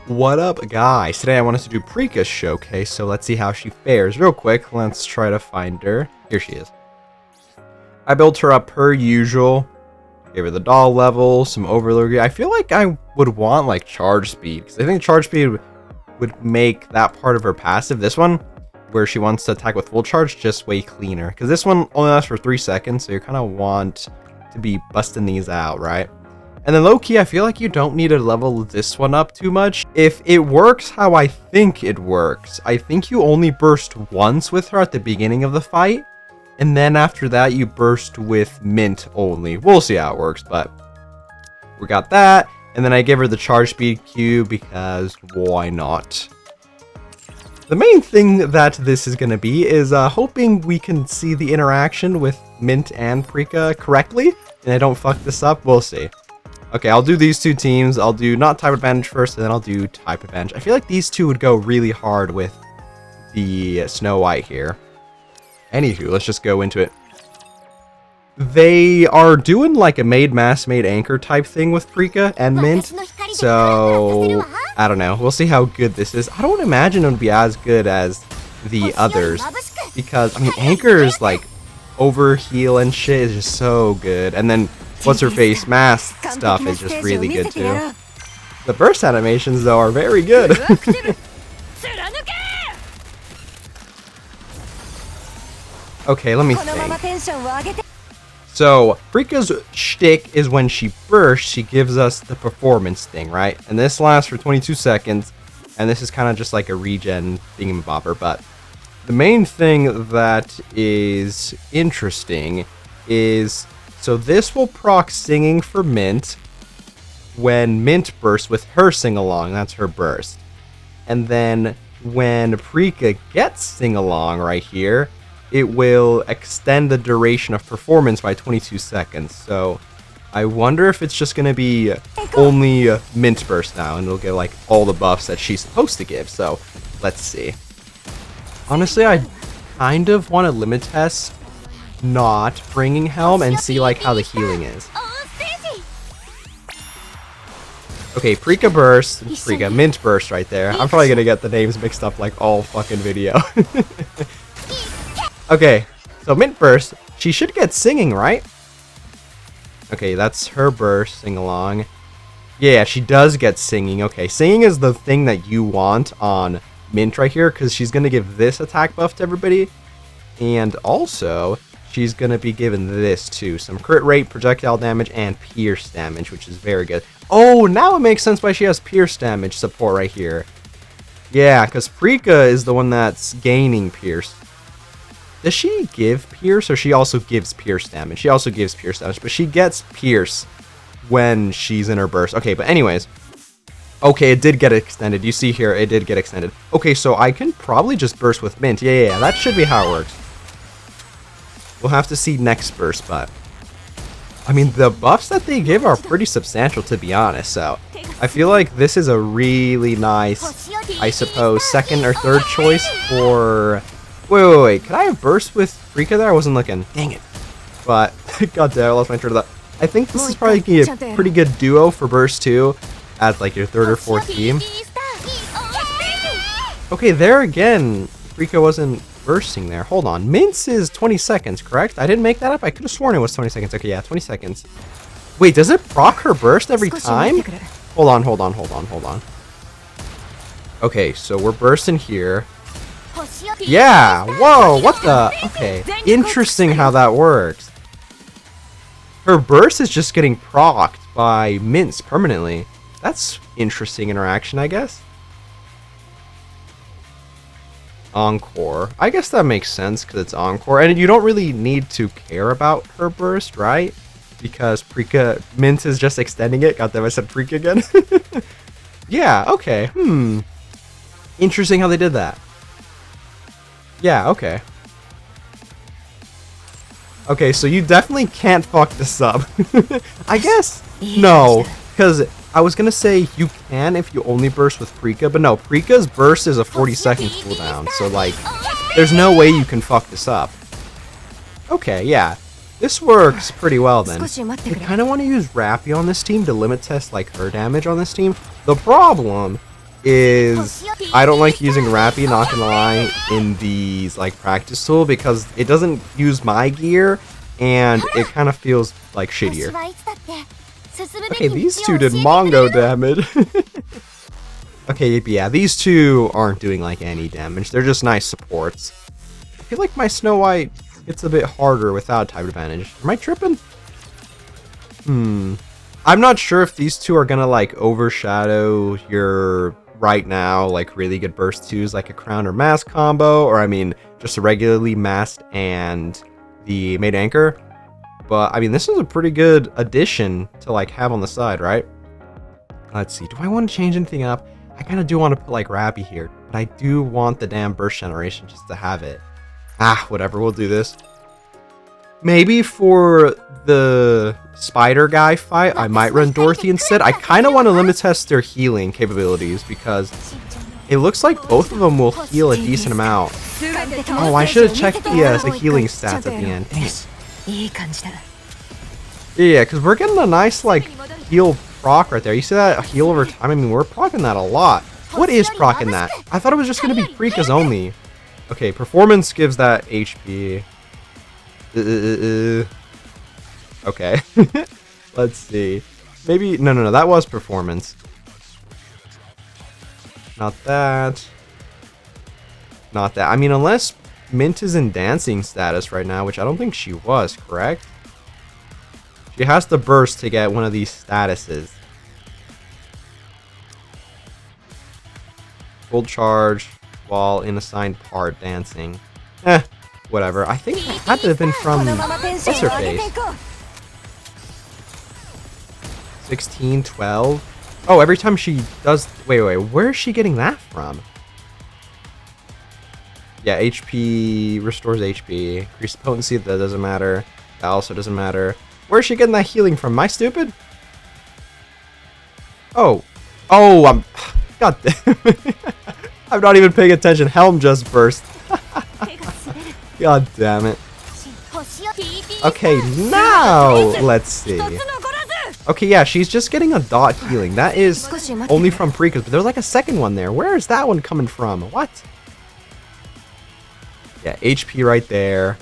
What up, guys? Today I wanted to do Prika's showcase, so let's see how she fares. Real quick, let's try to find her. Here she is. I built her up per usual. Gave her the doll level, some overload gear. I feel like I would want like charge speed, because I think charge speed would make that part of her passive, this one, where she wants to attack with full charge, just way cleaner. Because this one only lasts for 3 seconds, so you kind of want to be busting these out, right? And then low-key, I feel like you don't need to level this one up too much. If it works how I think it works, I think you only burst once with her at the beginning of the fight. And then after that, you burst with Mint only. We'll see how it works, but we got that. And then I give her the charge speed cube because why not? The main thing that this is going to be is hoping we can see the interaction with Mint and Prika correctly. And I don't fuck this up. We'll see. Okay, I'll do these two teams. I'll do not type advantage first, and then I'll do type advantage. I feel like these two would go really hard with the Snow White here. Anywho, let's just go into it. They are doing like a made mass, made anchor type thing with Prika and Mint. So, I don't know. We'll see how good this is. I don't imagine it would be as good as the others. Because, I mean, anchors like overheal and shit is just so good. And then what's her face mask stuff is just really good too. The burst animations though are very good. Okay, let me think. So Prika's shtick is when she bursts, she gives us the performance thing, right? And this lasts for 22 seconds, and this is kind of just like a regen thingamabobber. But the main thing that is interesting is, so this will proc singing for Mint when Mint bursts with her sing-along. That's her burst. And then when Prika gets sing-along right here, it will extend the duration of performance by 22 seconds. So I wonder if it's just going to be only Mint burst now, and it'll get like all the buffs that she's supposed to give. So let's see. Honestly, I kind of want to limit test not bringing Helm and see like how the healing is. Okay, Prika burst, Prika Mint burst right there. I'm probably gonna get the names mixed up like all fucking video. Okay, so Mint burst, she should get singing, right? Okay, that's her burst, sing along. Yeah, she does get singing. Okay, singing is the thing that you want on Mint right here, because she's gonna give this attack buff to everybody, and also she's going to be given this too. Some crit rate, projectile damage, and pierce damage, which is very good. Oh, now it makes sense why she has pierce damage support right here. Yeah, because Prika is the one that's gaining pierce. Does she give pierce, or she also gives pierce damage? She also gives pierce damage, but she gets pierce when she's in her burst. Okay, but anyways. Okay, it did get extended. You see here, it did get extended. Okay, so I can probably just burst with Mint. Yeah, that should be how it works. We'll have to see next burst, but I mean, the buffs that they give are pretty substantial, to be honest. So I feel like this is a really nice, I suppose, second or third choice for... Wait. Could I have burst with Prika there? I wasn't looking. Dang it. But, god damn, I lost my train of thought. I think this is probably going to be a pretty good duo for burst 2 as like your third or fourth team. Okay, there again, Prika wasn't bursting there. Hold on. Mint's is 20 seconds, correct? I didn't make that up. I could have sworn it was 20 seconds. Okay, yeah, 20 seconds. Wait, does it proc her burst every time? Hold on. Okay, so we're bursting here. Yeah, whoa, what the? Okay, interesting how that works. Her burst is just getting procced by Mints permanently. That's interesting interaction, I guess. Encore. I guess that makes sense because it's Encore, and you don't really need to care about her burst, right? Because Prika Mint is just extending it. God damn, I said Prika again. Yeah, okay. Interesting how they did that. Yeah, okay. Okay, so you definitely can't fuck this up. I guess no, because I was gonna say you can if you only burst with Prika, but no, Prika's burst is a 40-second cooldown, so like, there's no way you can fuck this up. Okay, yeah, this works pretty well then. I kind of want to use Rappy on this team to limit test like her damage on this team. The problem is I don't like using Rappy, not gonna lie, in these like practice tool because it doesn't use my gear and it kind of feels like shittier. Okay, these two did Mongo damage. Okay, yeah, these two aren't doing like any damage. They're just nice supports. I feel like my Snow White gets a bit harder without type advantage. Am I tripping? I'm not sure if these two are gonna like overshadow your right now like really good burst 2s like a crown or mask combo, or I mean just a regularly masked and the made anchor. But I mean this is a pretty good addition to like have on the side, right? Let's see, do I want to change anything up? I kind of do want to put like Rappy here, but I do want the damn burst generation just to have it. Ah, whatever, we'll do this. Maybe for the spider guy fight, I might run Dorothy instead. I kind of want to limit test their healing capabilities because it looks like both of them will heal a decent amount. Oh, I should have checked the healing stats at the end. Dang. Yeah, because we're getting a nice like heal proc right there. You see that heal over time? I mean, we're procking that a lot. What is procking that? I thought it was just going to be Prika's only. Okay, performance gives that HP. Okay. Let's see. Maybe... No, that was performance. Not that. Not that. I mean, unless Mint is in dancing status right now, which I don't think she was, correct? She has to burst to get one of these statuses. Full charge while in assigned part dancing. Whatever. I think that had to have been from... What's her face? 16, 12? Oh, every time she does... Wait, where is she getting that from? Yeah, HP restores HP. Increase potency, that doesn't matter. That also doesn't matter. Where's she getting that healing from? Am I stupid? Oh, I'm... God damn it. I'm not even paying attention. Helm just burst. God damn it. Okay, now let's see. Okay, yeah, she's just getting a dot healing. That is only from Prika's, but there's like a second one there. Where is that one coming from? What? Yeah, HP right there.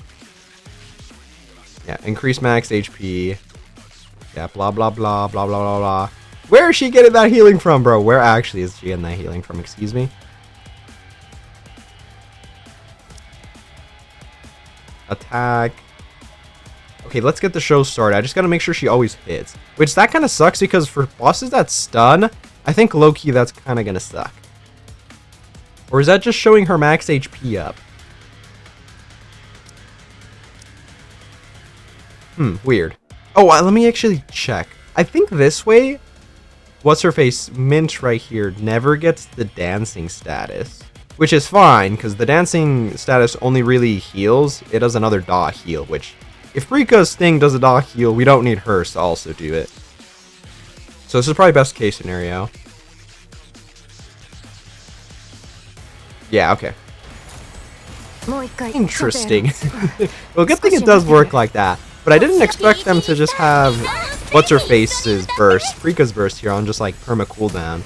Yeah, increase max HP. Yeah, blah, blah, blah, blah, blah, blah, blah. Where is she getting that healing from, bro? Where actually is she getting that healing from? Excuse me? Attack. Okay, let's get the show started. I just gotta make sure she always hits. Which, that kind of sucks because for bosses that stun, I think low-key that's kind of gonna suck. Or is that just showing her max HP up? Weird. Oh, let me actually check. I think this way, what's-her-face, Mint right here, never gets the dancing status. Which is fine, because the dancing status only really heals. It does another dot heal, which, if Prika's thing does a dot heal, we don't need hers to also do it. So this is probably best case scenario. Yeah, okay. Interesting. Well, good thing it does work like that. But I didn't expect them to just have what's-her-face's burst, Prika's burst here on just like perma cooldown.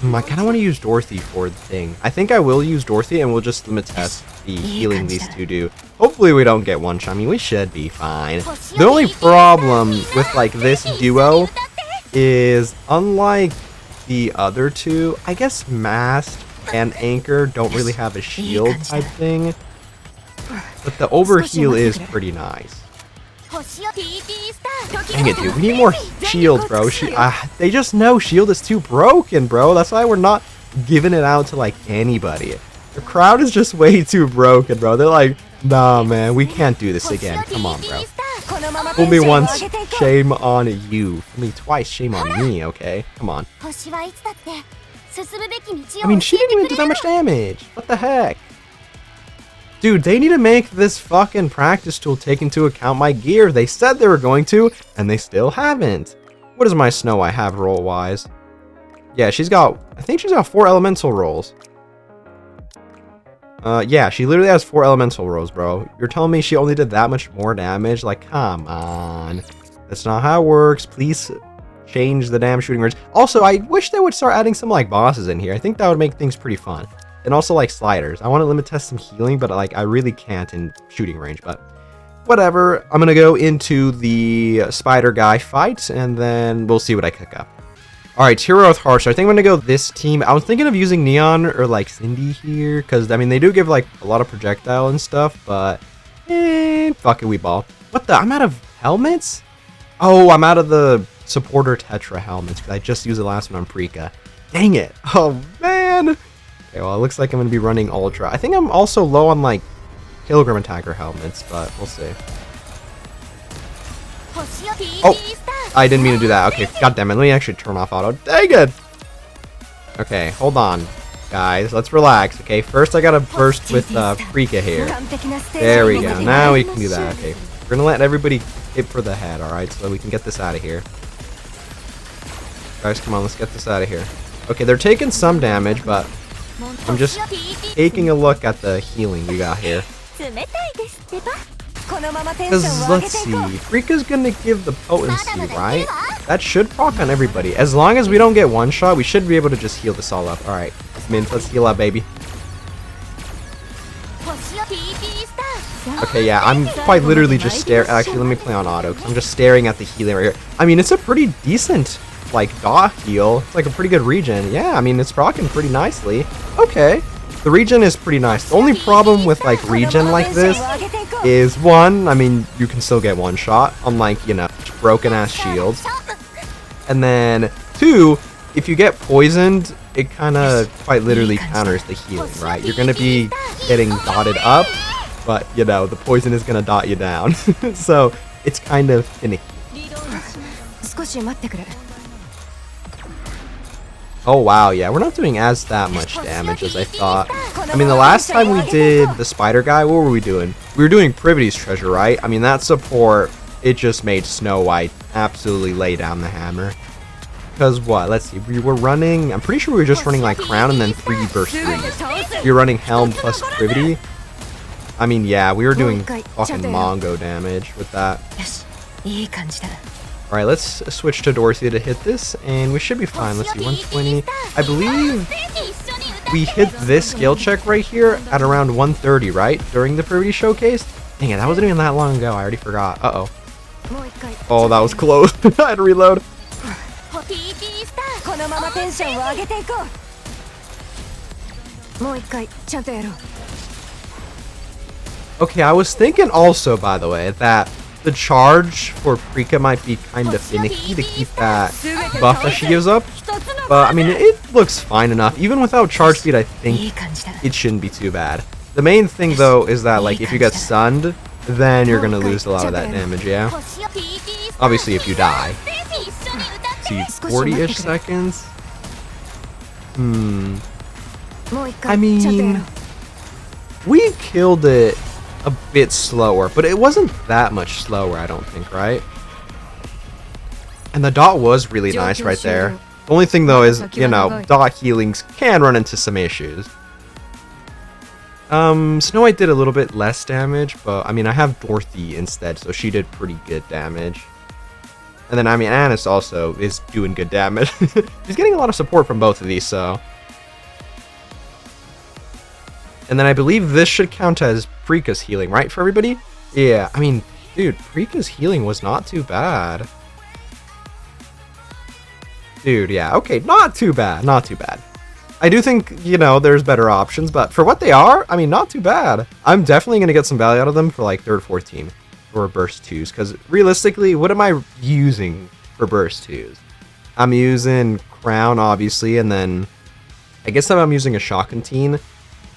I kind of want to use Dorothy for the thing. I think I will use Dorothy and we'll just limit test the healing these two do. Hopefully we don't get one shot. I mean, we should be fine. The only problem with like this duo is unlike the other two, I guess Mast and Anchor don't really have a shield type thing. But the overheal is pretty nice. Dang it, dude. We need more shields, bro. They just know shield is too broken, bro. That's why we're not giving it out to, like, anybody. The crowd is just way too broken, bro. They're like, nah, man. We can't do this again. Come on, bro. Fool me once, shame on you. Fool me twice, shame on me, okay? Come on. I mean, she didn't even do that much damage. What the heck? Dude, they need to make this fucking practice tool take into account my gear. They said they were going to, and they still haven't. What does my Snow I have roll-wise? Yeah, I think she's got 4 elemental rolls. Yeah, she literally has 4 elemental rolls, bro. You're telling me she only did that much more damage? Like, come on. That's not how it works. Please change the damn shooting range. Also, I wish they would start adding some like bosses in here. I think that would make things pretty fun. And also like sliders. I want to limit test some healing, but like I really can't in shooting range, but whatever. I'm gonna go into the spider guy fight, and then we'll see what I cook up. Alright, Hero with Harsh. I think I'm gonna go this team. I was thinking of using Neon or like Cindy here, because I mean they do give like a lot of projectile and stuff, but fuck it, we ball. What the? I'm out of helmets? Oh, I'm out of the supporter Tetra helmets, because I just used the last one on Prika. Dang it. Oh man. Okay, well it looks like I'm gonna be running Ultra. I think I'm also low on like Pilgrim Attacker helmets, but we'll see. Oh, I didn't mean to do that. Okay, goddammit, let me actually turn off auto. Dang it! Okay, hold on, guys. Let's relax, okay? First, I gotta burst with Prika here. There we go. Now we can do that, okay. We're gonna let everybody hit for the head, alright? So we can get this out of here. Guys, come on, let's get this out of here. Okay, they're taking some damage, but I'm just taking a look at the healing we got here. Because, let's see, Prika's gonna give the potency, right? That should proc on everybody. As long as we don't get one shot, we should be able to just heal this all up. Alright, Mint, let's heal up, baby. Okay, yeah, I'm quite literally just staring. Actually, let me play on auto, because I'm just staring at the healing right here. I mean, it's a pretty decent, like, dot heal. It's like a pretty good regen. Yeah, I mean, it's procking pretty nicely. Okay. The regen is pretty nice. The only problem with like regen like this is one, I mean, you can still get one shot, unlike, you know, broken ass shields. And then two, if you get poisoned, it kind of quite literally counters the healing, right? You're going to be getting dotted up, but you know, the poison is going to dot you down. So it's kind of finicky. Oh wow, yeah, we're not doing as that much damage as I thought. I mean, the last time we did the spider guy, what were we doing? We were doing Privity's treasure, right? I mean, that support, it just made Snow White absolutely lay down the hammer. Because what? Let's see, we were running, I'm pretty sure we were just running like Crown and then 3 burst 3s. You're running Helm plus Privity. I mean, yeah, we were doing fucking Mongo damage with that. Alright, let's switch to Dorothy to hit this, and we should be fine. Let's see, 120. I believe we hit this skill check right here at around 130, right? During the Privity Showcase? Dang it, that wasn't even that long ago. I already forgot. Uh-oh. Oh, that was close. I had to reload. Okay, I was thinking also, by the way, that the charge for Prika might be kind of finicky to keep that buff that she gives up. But, I mean, it looks fine enough. Even without charge speed, I think it shouldn't be too bad. The main thing, though, is that, like, if you get stunned, then you're going to lose a lot of that damage, yeah? Obviously, if you die. See, 40-ish seconds? I mean, we killed it a bit slower, but it wasn't that much slower, I don't think, right? And the dot was really nice right there. The only thing, though, is, you know, dot healings can run into some issues. Snow White did a little bit less damage, but, I mean, I have Dorothy instead, so she did pretty good damage. And then, I mean, Annis also is doing good damage. She's getting a lot of support from both of these, so... And then I believe this should count as Prika's healing, right, for everybody? Yeah, I mean, dude, Prika's healing was not too bad. Dude, yeah, okay, not too bad, not too bad. I do think, you know, there's better options, but for what they are, I mean, not too bad. I'm definitely going to get some value out of them for, like, 3rd, 4th team for Burst 2s, because realistically, what am I using for Burst 2s? I'm using Crown, obviously, and then I guess if I'm using a Shotgun,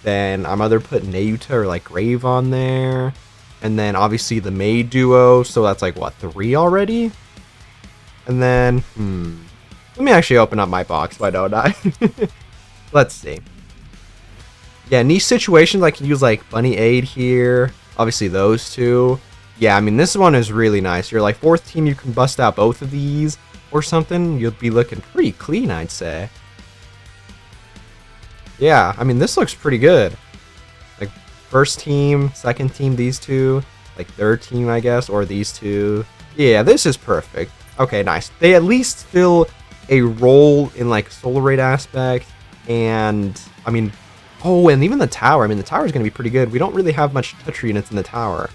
then I'm either putting Nayuta or like Grave on there. And then obviously the Maid duo. So that's like what, 3 already? And then, let me actually open up my box. Why don't I? Let's see. Yeah, in these situations I can use like Bunny Aid here. Obviously those two. Yeah, I mean this one is really nice. You're like 4th team, you can bust out both of these or something. You'll be looking pretty clean, I'd say. Yeah, I mean, this looks pretty good. Like, 1st team, 2nd team, these two. Like, 3rd team, I guess, or these two. Yeah, this is perfect. Okay, nice. They at least fill a role in like solar rate aspect, and I mean, oh, and even the tower. I mean, the tower is going to be pretty good. We don't really have much touch units in the tower,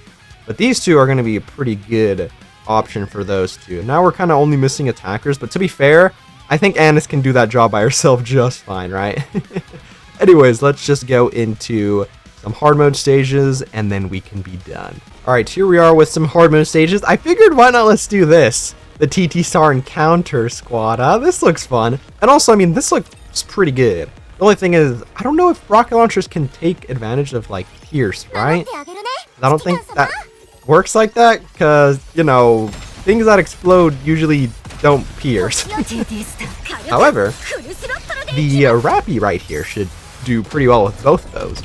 but these two are going to be a pretty good option for those two. Now we're kind of only missing attackers, but to be fair, I think Annis can do that job by herself just fine, right? Anyways, let's just go into some hard mode stages, and then we can be done. Alright, here we are with some hard mode stages. I figured, why not let's do this? The TT Star Encounter Squad. This looks fun. And also, I mean, this looks pretty good. The only thing is, I don't know if rocket launchers can take advantage of, like, Pierce, right? I don't think that works like that, because, you know, things that explode usually don't pierce. However, the Rappy right here should do pretty well with both of those.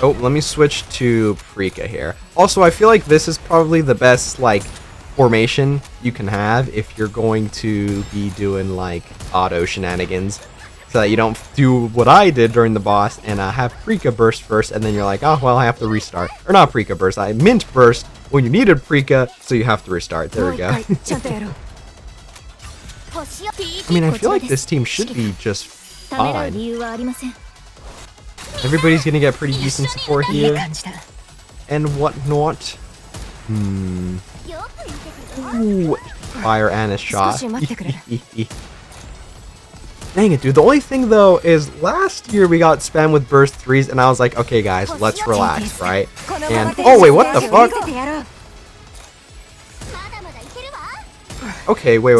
Oh, let me switch to Prika here. Also, I feel like this is probably the best, like, formation you can have if you're going to be doing, like, auto shenanigans. So that you don't do what I did during the boss and have Prika burst first, and then you're like, oh, well, I have to restart. Or not Prika burst, I Mint burst when you needed Prika, so you have to restart. There we go. I mean, I feel like this team should be just fine. Everybody's gonna get pretty decent support here. And whatnot. Ooh, fire Annis shot. Dang it, dude. The only thing, though, is last year we got spammed with burst 3s, and I was like, okay, guys, let's relax, right? And, oh, wait, what the fuck? Okay, wait.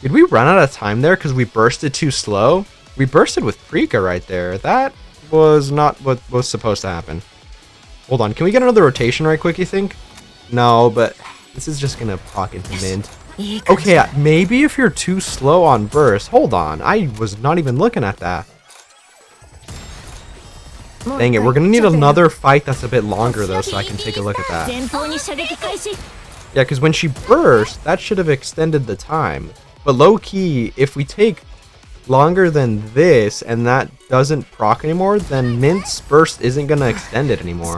Did we run out of time there because we bursted too slow? We bursted with Prika right there. That was not what was supposed to happen. Hold on, can we get another rotation right quick, you think? No, but this is just gonna proc into Mint. Okay, maybe if you're too slow on burst. Hold on, I was not even looking at that. Dang it, we're gonna need another fight that's a bit longer though, so I can take a look at that. Yeah, because when she burst, that should have extended the time. But low-key, if we take longer than this and that doesn't proc anymore, then Mint's burst isn't gonna extend it anymore.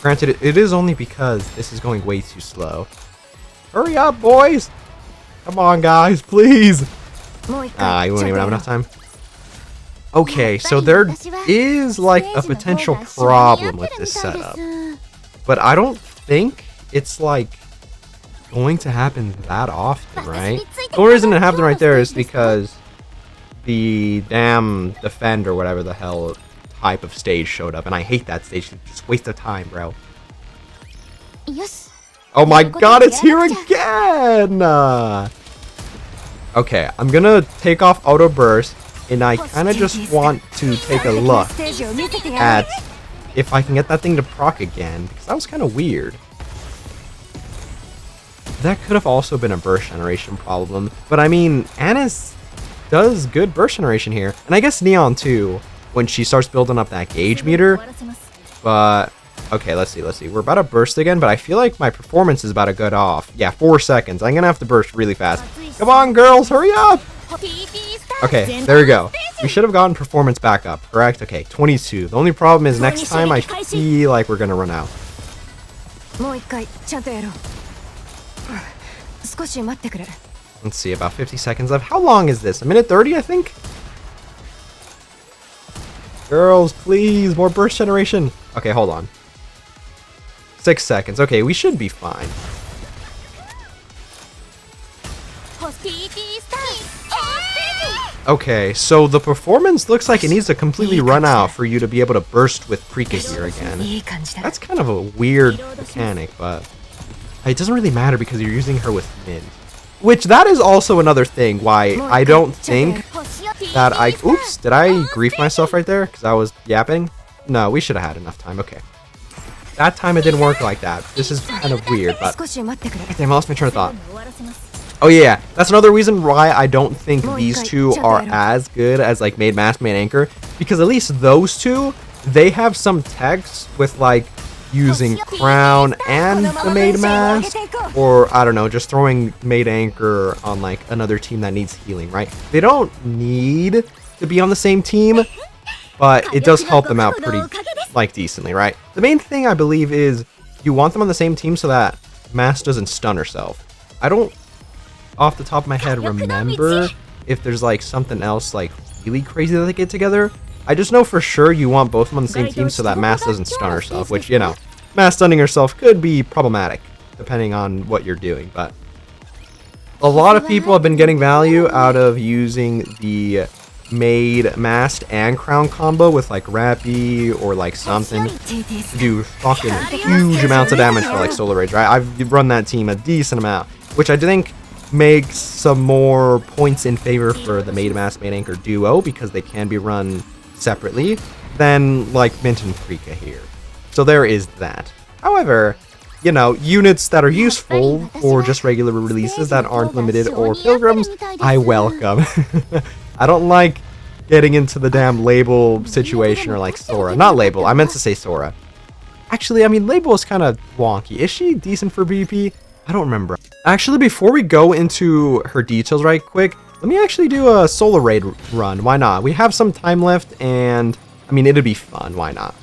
Granted, it is only because this is going way too slow. Hurry up, boys! Come on, guys, please! You won't even have enough time. Okay, so there is like a potential problem with this setup, but I don't think it's like going to happen that often, right? The only reason it happened right there is because the damn defend or whatever the hell type of stage showed up, and I hate that stage. It's just a waste of time, bro. Oh my god, it's here again! Okay, I'm gonna take off auto burst, and I kind of just want to take a look at if I can get that thing to proc again, because that was kind of weird. That could have also been a burst generation problem, but I mean, Annis does good burst generation here, and I guess Neon too, when she starts building up that gauge meter. But okay, let's see. We're about to burst again, but I feel like my performance is about to go off. Yeah, 4 seconds. I'm gonna have to burst really fast. Come on, girls, hurry up! Okay, there we go. We should have gotten performance back up, correct? Okay, 22. The only problem is next time I feel like we're gonna run out. Let's see, about 50 seconds left. How long is this? A minute 30, I think? Girls, please, more burst generation. Okay, hold on. 6 seconds. Okay, we should be fine. Okay, so the performance looks like it needs to completely run out for you to be able to burst with Prika here again. That's kind of a weird mechanic, but it doesn't really matter because you're using her with Mint. Which, that is also another thing why I don't think that I... Oops, did I grief myself right there? Because I was yapping? No, we should have had enough time. Okay. That time it didn't work like that. This is kind of weird, but... Damn, I lost my train of thought. Oh yeah, that's another reason why I don't think these two are as good as like Maid Mask, Maid Anchor, because at least those two, they have some text with like using Crown and the Maid Mask, or I don't know, just throwing Maid Anchor on like another team that needs healing, right? They don't need to be on the same team, but it does help them out pretty like decently, right? The main thing I believe is you want them on the same team so that Mass doesn't stun herself. I don't, off the top of my head, remember if there's like something else like really crazy that they get together. I just know for sure you want both of them on the same team so that Mass doesn't stun herself, which, you know, Mass stunning herself could be problematic depending on what you're doing, but a lot of people have been getting value out of using the Maid, Masked, and Crown combo with like Rappy or like something to do fucking huge amounts of damage for like Solar Rage, right? I've run that team a decent amount, which I think makes some more points in favor for the Maid, Masked, Maid Anchor duo because they can be run separately than like Mint and Prika here. So there is that. However, you know, units that are useful for just regular releases that aren't limited or pilgrims, I welcome. I don't like getting into the damn label situation or like Sora. Not label, I meant to say Sora. Actually, I mean, label is kind of wonky. Is she decent for BP? I don't remember. Actually, before we go into her details right quick, let me actually do a Solar Raid run. Why not? We have some time left and, I mean, it'd be fun. Why not?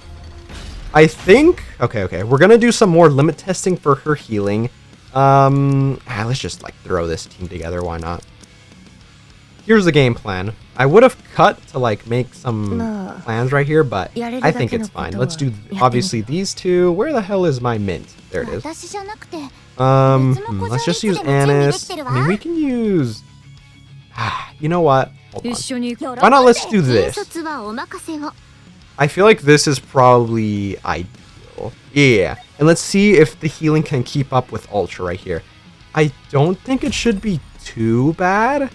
I think, okay, we're gonna do some more limit testing for her healing. Let's just like throw this team together, why not? Here's the game plan. I would have cut to like make some plans right here, but I think it's fine. Let's do obviously these two. Where the hell is my Mint? There it is. Let's just use Anise. I mean, we can use, you know what? Hold on. Why not let's do this? I feel like this is probably ideal. Yeah. And let's see if the healing can keep up with Ultra right here. I don't think it should be too bad.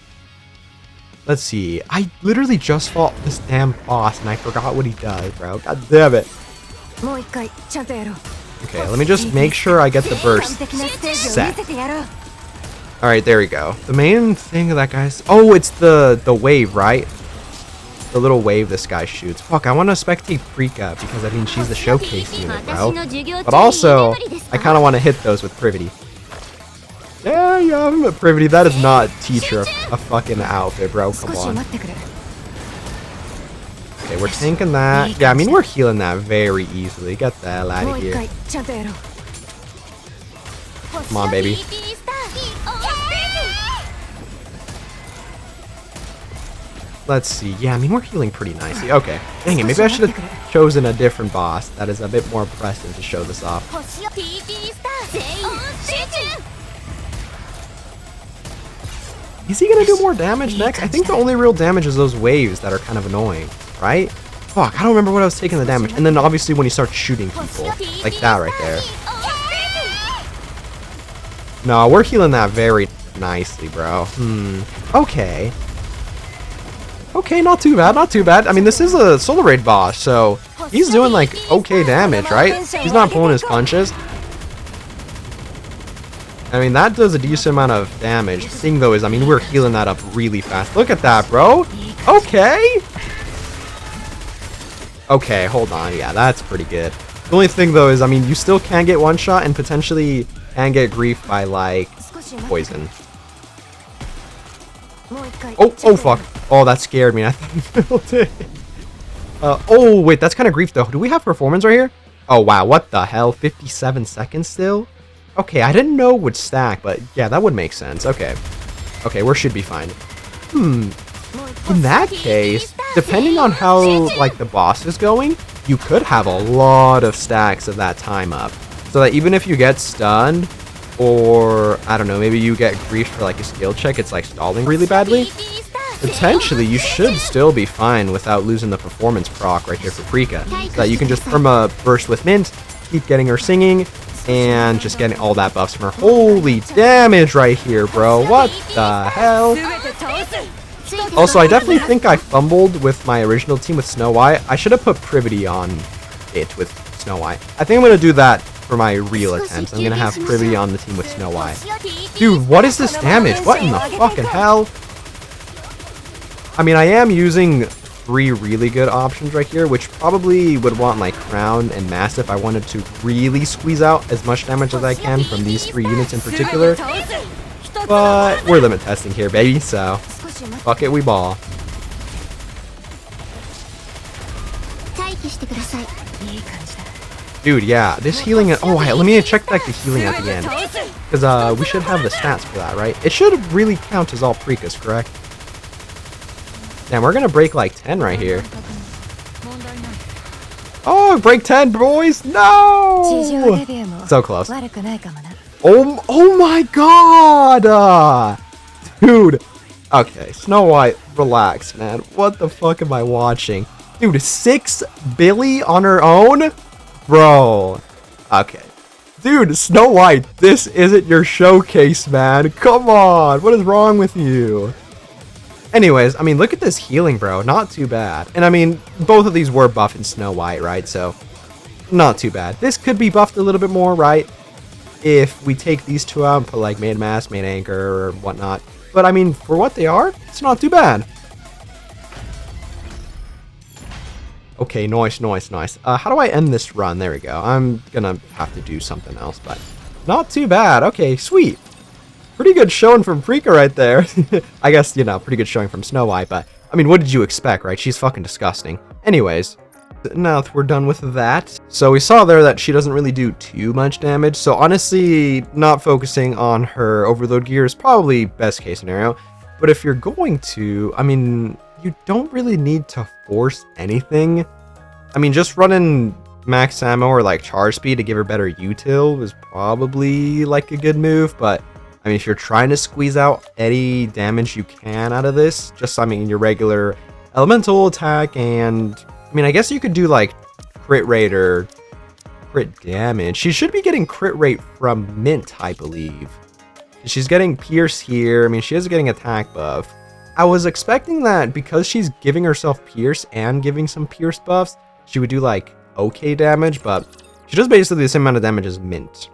Let's see. I literally just fought this damn boss and I forgot what he does, bro. God damn it. Okay, let me just make sure I get the burst set. Alright, there we go. The main thing of that guy's... Oh, it's the wave, right? The little wave this guy shoots. Fuck, I want to spectate Prika because, I mean, she's the showcase unit, bro. But also, I kind of want to hit those with Privity. Yeah, but Privity, that is not teacher a fucking outfit, bro. Come on. Okay, we're tanking that. Yeah, I mean, we're healing that very easily. Get the hell out of here. Come on, baby. Let's see. Yeah, I mean, we're healing pretty nicely. Okay. Dang it, maybe I should have chosen a different boss that is a bit more pressing to show this off. Is he gonna do more damage next? I think the only real damage is those waves that are kind of annoying, right? Fuck, I don't remember what I was taking the damage. And then obviously when he starts shooting people, like that right there. No, we're healing that very nicely, bro. Okay. Okay, not too bad, not too bad. I mean, this is a Solar Raid boss, so he's doing like okay damage, right? He's not pulling his punches. I mean, that does a decent amount of damage. The thing though is, I mean, we're healing that up really fast. Look at that, bro. Okay. Okay, hold on. Yeah, that's pretty good. The only thing though is, I mean, you still can get one shot and potentially can get grief by like poison. Oh fuck. Oh, that scared me. I thought it. Oh wait, that's kind of grief though. Do we have performance right here? Oh wow, what the hell? 57 seconds still? Okay, I didn't know it would stack, but yeah, that would make sense. Okay. Okay, we should be fine. In that case, depending on how like the boss is going, you could have a lot of stacks of that time up. So that even if you get stunned, or I don't know, maybe you get grief for like a skill check, it's like stalling really badly. Potentially, you should still be fine without losing the performance proc right here for Prika. So that you can just perma burst with Mint, keep getting her singing, and just getting all that buffs from her. Holy damage right here, bro. What the hell? Also, I definitely think I fumbled with my original team with Snow White. I should have put Privity on it with Snow White. I think I'm going to do that for my real attempts. I'm going to have Privity on the team with Snow White. Dude, what is this damage? What in the fucking hell? I mean, I am using 3 really good options right here, which probably would want like Crown and Mass if I wanted to really squeeze out as much damage as I can from these 3 units in particular. But we're limit testing here, baby, so fuck it, we ball. Dude, yeah, this healing... Oh, hey, let me check back the healing at the end. Because we should have the stats for that, right? It should really count as all Prikas, correct? Damn, we're going to break like 10 right here. Oh, break 10, boys! No! So close. Oh my god! Dude. Okay, Snow White, relax, man. What the fuck am I watching? Dude, 6 Billy on her own? Bro. Okay. Dude, Snow White, this isn't your showcase, man. Come on. What is wrong with you? Anyways, I mean, look at this healing, bro. Not too bad. And I mean, both of these were buffed in Snow White, right? So, not too bad. This could be buffed a little bit more, right? If we take these two out and put like main mask, main anchor, or whatnot. But I mean, for what they are, it's not too bad. Okay, nice. How do I end this run? There we go. I'm gonna have to do something else, but not too bad. Okay, sweet. Pretty good showing from Prika right there. I guess, you know, pretty good showing from Snow White, but I mean, what did you expect, right? She's fucking disgusting. Anyways, now that we're done with that. So we saw there that she doesn't really do too much damage. So honestly, not focusing on her overload gear is probably best case scenario. But if you're going to, I mean, you don't really need to force anything. I mean, just running max ammo or like charge speed to give her better util is probably like a good move. But I mean, if you're trying to squeeze out any damage you can out of this, just, I mean, your regular elemental attack, and I mean, I guess you could do like crit rate or crit damage. She should be getting crit rate from Mint, I believe. She's getting Pierce here. I mean, she is getting attack buff. I was expecting that because she's giving herself Pierce and giving some Pierce buffs, she would do like okay damage, but she does basically the same amount of damage as Mint.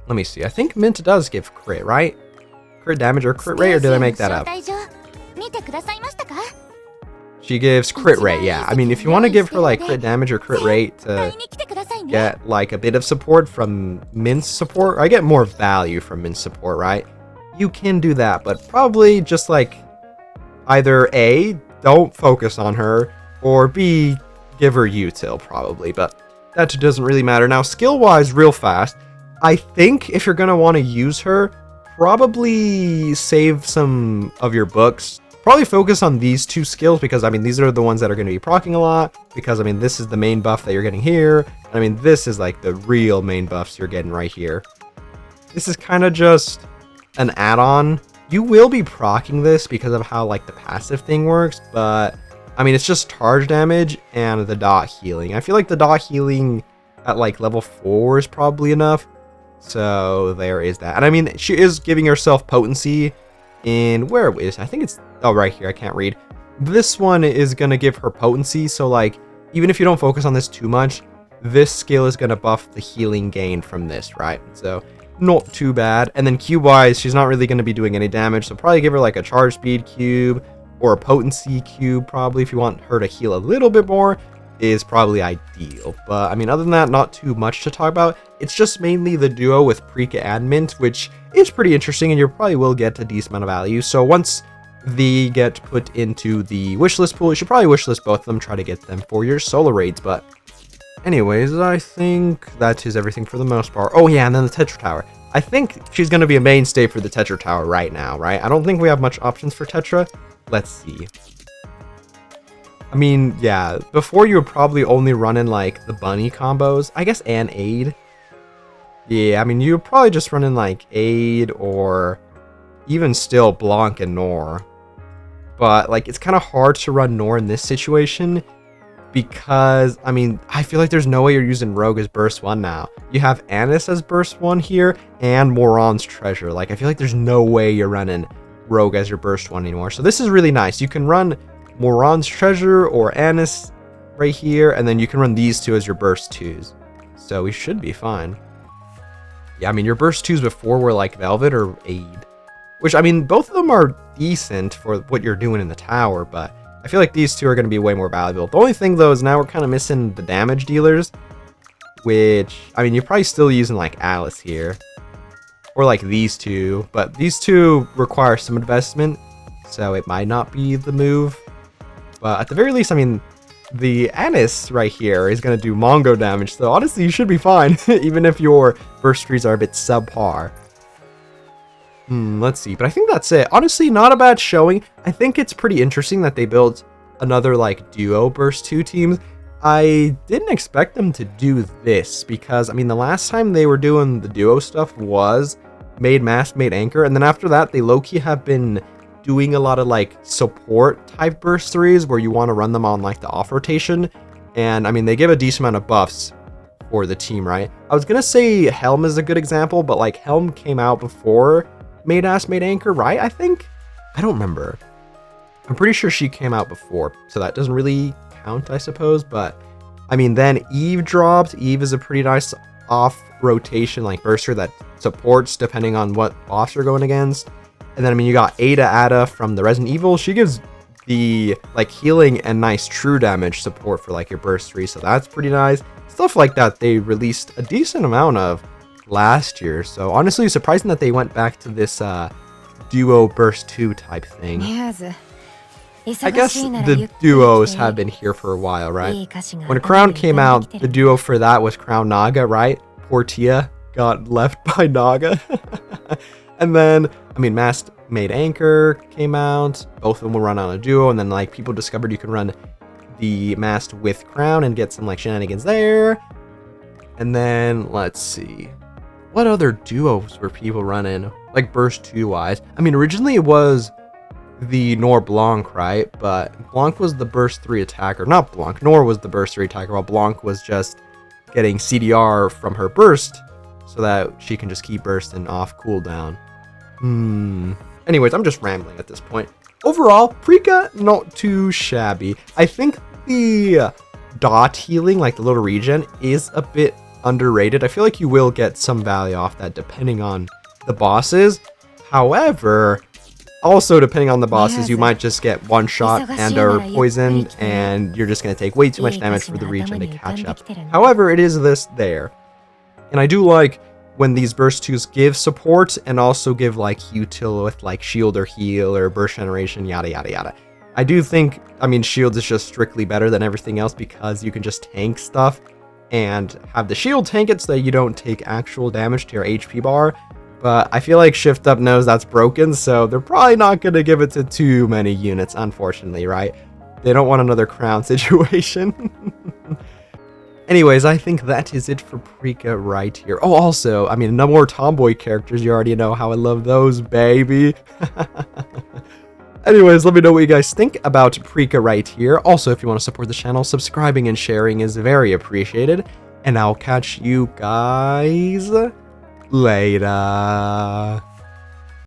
Let me see. I think Mint does give crit, right? Crit damage or crit rate, or did I make that up? She gives crit rate, yeah. I mean, if you want to give her like crit damage or crit rate to get like a bit of support from Mint's support, I get more value from Mint's support, right? You can do that, but probably just like either A, don't focus on her, or B, give her util probably, but that doesn't really matter. Now, skill-wise, real fast, I think if you're going to want to use her, probably save some of your books. Probably focus on these two skills because, I mean, these are the ones that are going to be proccing a lot because, I mean, this is the main buff that you're getting here. And, I mean, this is like the real main buffs you're getting right here. This is kind of just an add-on. You will be proccing this because of how, like, the passive thing works, but, I mean, it's just charge damage and the dot healing. I feel like the dot healing at, like, level 4 is probably enough. So, there is that. And, I mean, she is giving herself potency in... Where is... I think it's... Oh, right here. I can't read. This one is going to give her potency. So, like, even if you don't focus on this too much, this skill is going to buff the healing gain from this, right? So, not too bad. And then cube-wise, she's not really going to be doing any damage. So, probably give her, like, a charge speed cube or a potency cube, probably, if you want her to heal a little bit more, is probably ideal. But, I mean, other than that, not too much to talk about. It's just mainly the duo with Prika and Mint, which is pretty interesting, and you probably will get a decent amount of value. So, once they get put into the wishlist pool, you should probably wishlist both of them, try to get them for your solo raids. But anyways, I think that is everything for the most part. Oh yeah, and then the Tetra Tower. I think she's going to be a mainstay for the Tetra Tower right now, right? I don't think we have much options for Tetra. Let's see. I mean, yeah, before you were probably only running like the bunny combos, I guess, and aid. Yeah, I mean, you were probably just running like aid or even still Blanc and Nor. But, like, it's kind of hard to run Nor in this situation because, I mean, I feel like there's no way you're using Rogue as Burst 1 now. You have Annis as Burst 1 here and Moron's Treasure. Like, I feel like there's no way you're running Rogue as your Burst 1 anymore. So this is really nice. You can run Moron's Treasure or Annis right here, and then you can run these two as your Burst 2s. So we should be fine. Yeah, I mean, your Burst 2s before were, like, Velvet or Aid. Which, I mean, both of them are decent for what you're doing in the tower, but I feel like these two are going to be way more valuable. The only thing, though, is now we're kind of missing the damage dealers, which, I mean, you're probably still using, like, Alice here. Or, like, these two, but these two require some investment, so it might not be the move. But at the very least, I mean, the Anis right here is going to do Mongo damage. So honestly, you should be fine, even if your burst trees are a bit subpar. Let's see. But I think that's it. Honestly, not a bad showing. I think it's pretty interesting that they built another like duo burst 2 teams. I didn't expect them to do this because, I mean, the last time they were doing the duo stuff was made mast, made anchor. And then after that, they low-key have been doing a lot of like support type burst 3s where you want to run them on like the off rotation. And I mean, they give a decent amount of buffs for the team, right? I was going to say Helm is a good example, but like Helm came out before made ass, made anchor, right? I think, I don't remember. I'm pretty sure she came out before, so that doesn't really count, I suppose. But I mean, then Eve dropped. Eve is a pretty nice off rotation like burster that supports depending on what boss you're going against. And then I mean, you got Ada from the Resident Evil. She gives the like healing and nice true damage support for like your burst 3, so that's pretty nice. Stuff like that they released a decent amount of last year, so honestly surprising that they went back to this duo burst 2 type thing. I guess the duos have been here for a while, right? When Crown came out, the duo for that was Crown Naga, right? Poor Tia got left by Naga. And then, I mean, Mast Made Anchor came out. Both of them will run on a duo, and then like people discovered you can run the Mast with Crown and get some like shenanigans there. And then, let's see. What other duos were people running? Like burst 2 wise? I mean, originally it was the Nor Blanc, right? But Blanc was the burst 3 attacker. Not Blanc, Nor was the burst 3 attacker, while Blanc was just getting CDR from her burst so that she can just keep bursting off cooldown. Anyways, I'm just rambling at this point. Overall, Prika, not too shabby. I think the dot healing, like the little regen, is a bit underrated. I feel like you will get some value off that depending on the bosses. However, also depending on the bosses, you might just get one shot and are poisoned, and you're just going to take way too much damage for the regen to catch up. However, it is this there. And I do like when these burst 2s give support and also give like util with like shield or heal or burst generation, yada yada yada. I do think, I mean, shield is just strictly better than everything else because you can just tank stuff and have the shield tank it so that you don't take actual damage to your HP bar. But I feel like Shift Up knows that's broken, so they're probably not going to give it to too many units, unfortunately, right? They don't want another Crown situation. Anyways, I think that is it for Prika right here. Oh, also, I mean, no more tomboy characters. You already know how I love those, baby. Anyways, let me know what you guys think about Prika right here. Also, if you want to support the channel, subscribing and sharing is very appreciated. And I'll catch you guys later.